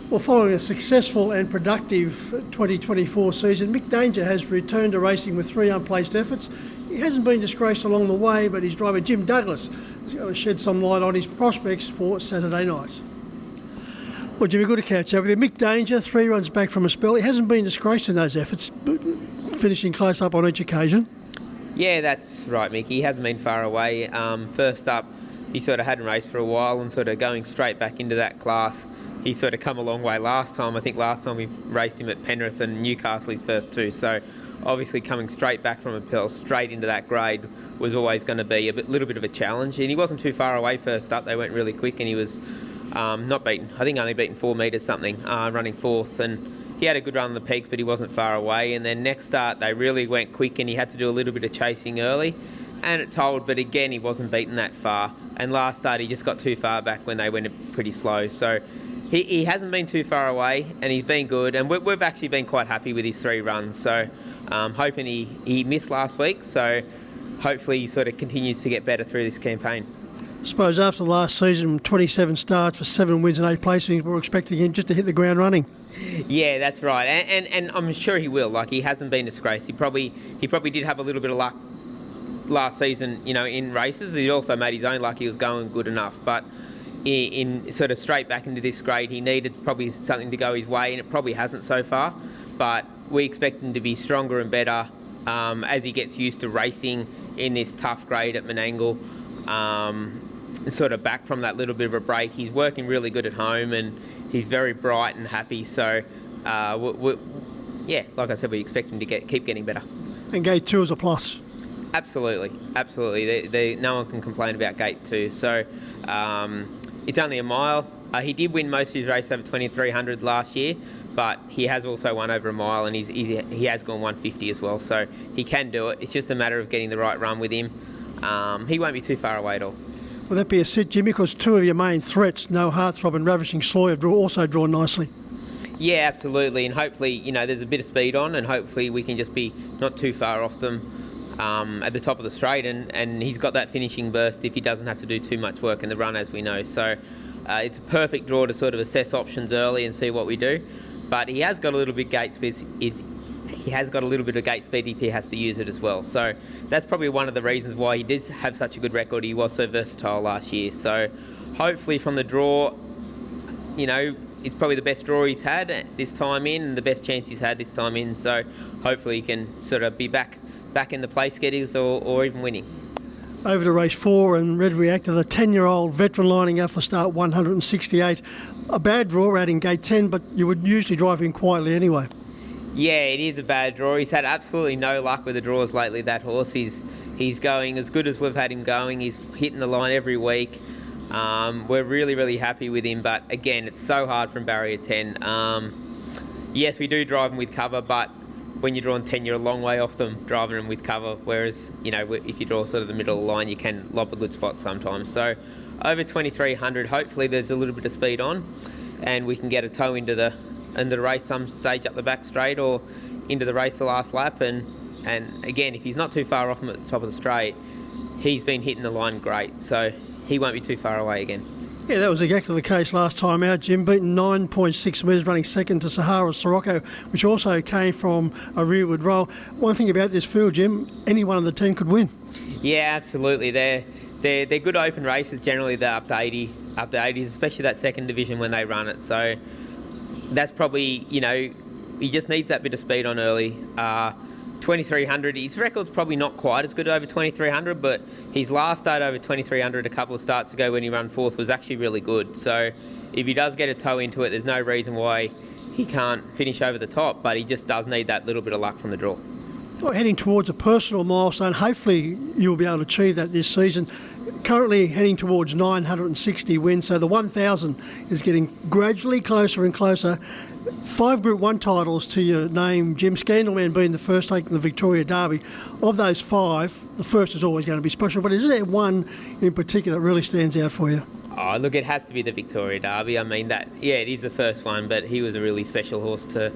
Well, following a successful and productive 2024 season, Mick Danger has returned to racing with 3 unplaced efforts. He hasn't been disgraced along the way, but his driver Jim Douglas is going to shed some light on his prospects for Saturday night. Well, Jimmy, good to catch up with you. Mick Danger, 3 runs back from a spell. He hasn't been disgraced in those efforts, finishing close up on each occasion. Yeah, that's right, Mick. He hasn't been far away. First up, he sort of hadn't raced for a while and sort of going straight back into that class. He sort of come a long way last time. I think last time we raced him at Penrith and Newcastle his first 2. So obviously coming straight back from a pill, straight into that grade was always going to be a little bit of a challenge. And he wasn't too far away first up. They went really quick and he was not beaten. I think only beaten 4 metres something, running 4th. And he had a good run on the peaks, but he wasn't far away. And then next start, they really went quick and he had to do a little bit of chasing early. And it told, but again, he wasn't beaten that far. And last start, he just got too far back when they went pretty slow. So he hasn't been too far away and he's been good. And we've actually been quite happy with his 3 runs. So hoping he missed last week. So hopefully he sort of continues to get better through this campaign. I suppose after the last season, 27 starts for 7 wins and 8 placings, we're expecting him just to hit the ground running. Yeah, that's right. And I'm sure he will. Like, he hasn't been disgraced. He probably did have a little bit of luck last season, in races. He also made his own luck. He was going good enough. But in sort of straight back into this grade, he needed probably something to go his way, and it probably hasn't so far. But we expect him to be stronger and better as he gets used to racing in this tough grade at Menangle. Sort of back from that little bit of a break. He's working really good at home and he's very bright and happy. So, like I said, we expect him to keep getting better. And gate 2 is a plus. Absolutely. No one can complain about gate 2. So it's only a mile. He did win most of his race over 2300 last year, but he has also won over a mile and he has gone 150 as well. So he can do it. It's just a matter of getting the right run with him. He won't be too far away at all. Will that be a sit, Jimmy? Because 2 of your main threats, No Heartthrob and Ravishing Sloy, have also drawn nicely. Yeah, absolutely. And hopefully, there's a bit of speed on and hopefully we can just be not too far off them at the top of the straight. And he's got that finishing burst if he doesn't have to do too much work in the run, as we know. So it's a perfect draw to sort of assess options early and see what we do. But he has got a little bit gate speed. He has got a little bit of gate speed if he has to use it as well. So that's probably one of the reasons why he did have such a good record. He was so versatile last year. So hopefully from the draw, it's probably the best draw he's had this time in and the best chance he's had this time in. So hopefully he can sort of be back in the place getters or even winning. Over to race 4 and Red Reactor, the 10-year-old veteran lining up for start 168. A bad draw out in gate 10, but you would usually drive him quietly anyway. Yeah, it is a bad draw. He's had absolutely no luck with the draws lately, that horse. He's going as good as we've had him going. He's hitting the line every week. We're really, really happy with him. But again, it's so hard from barrier 10. Yes, we do drive him with cover, but when you're drawing 10, you're a long way off them driving them with cover. Whereas, if you draw sort of the middle of the line, you can lob a good spot sometimes. So over 2300, hopefully there's a little bit of speed on and we can get a toe into the race some stage up the back straight or into the race the last lap. And again, if he's not too far off him at the top of the straight, he's been hitting the line great. So he won't be too far away again. Yeah, that was exactly the case last time out, Jim. Beaten 9.6 metres, running second to Sahara Sirocco, which also came from a rearward roll. One thing about this field, Jim, any one of the 10 could win. Yeah, absolutely. They're good open races. Generally, they're up to 80s, especially that second division when they run it. So that's probably, he just needs that bit of speed on early. 2300, his record's probably not quite as good over 2300, but his last start over 2300 a couple of starts ago when he ran 4th was actually really good. So if he does get a toe into it, there's no reason why he can't finish over the top, but he just does need that little bit of luck from the draw. Well, heading towards a personal milestone. Hopefully you'll be able to achieve that this season. Currently heading towards 960 wins, so the 1,000 is getting gradually closer and closer. 5 Group 1 titles to your name, Jim. Scandalman being the first taking the Victoria Derby. Of those 5, the first is always going to be special, but is there one in particular that really stands out for you? Oh, look, it has to be the Victoria Derby. I mean, it is the first one, but he was a really special horse to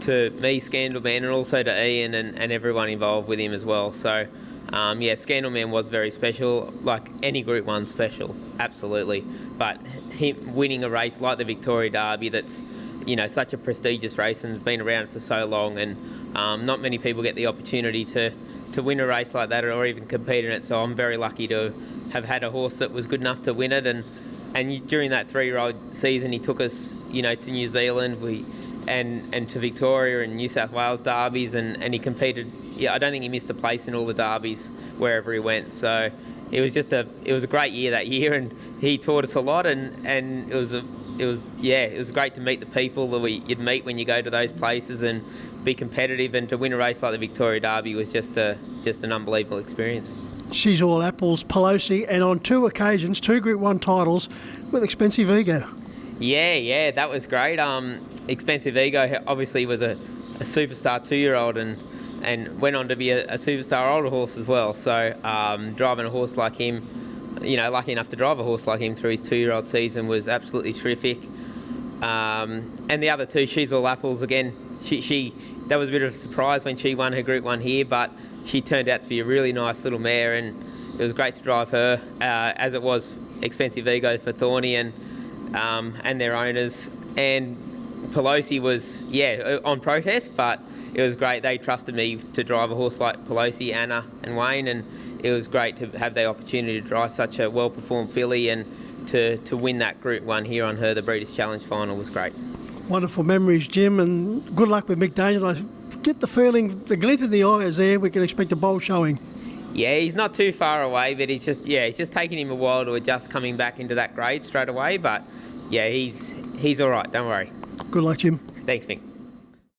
me, Scandalman, and also to Ian and everyone involved with him as well. So, Scandalman was very special, like any Group 1 special, absolutely. But him winning a race like the Victoria Derby that's such a prestigious race and has been around for so long, and not many people get the opportunity to win a race like that or even compete in it. So I'm very lucky to have had a horse that was good enough to win it. And during that 3-year-old season, he took us, to New Zealand, and to Victoria and New South Wales derbies, and he competed. Yeah, I don't think he missed a place in all the derbies wherever he went. So it was a great year that year, and he taught us a lot, and it was great to meet the people that you'd meet when you go to those places and be competitive, and to win a race like the Victoria Derby was just an unbelievable experience. She's all apples, Pelosi, and on 2 occasions, 2 Group 1 titles with Expensive Ego. Yeah, that was great. Expensive Ego obviously was a superstar 2-year-old and went on to be a superstar older horse as well. So driving a horse like him, lucky enough to drive a horse like him through his 2-year-old season was absolutely terrific. And the other 2, She's All Apples, again, she that was a bit of a surprise when she won her Group 1 here, but she turned out to be a really nice little mare, and it was great to drive her, as it was Expensive Ego for Thorny and their owners. And Pelosi was, on protest, but it was great. They trusted me to drive a horse like Pelosi, Anna and Wayne, and it was great to have the opportunity to drive such a well-performed filly, and to win that Group 1 here on her, the Breeders' Challenge final, was great. Wonderful memories, Jim, and good luck with Mick Daniel. I get the feeling, the glint in the eye is there. We can expect a bold showing. Yeah, he's not too far away, but it's just taking him a while to adjust coming back into that grade straight away. But yeah, he's all right. Don't worry. Good luck, Jim. Thanks, Mick.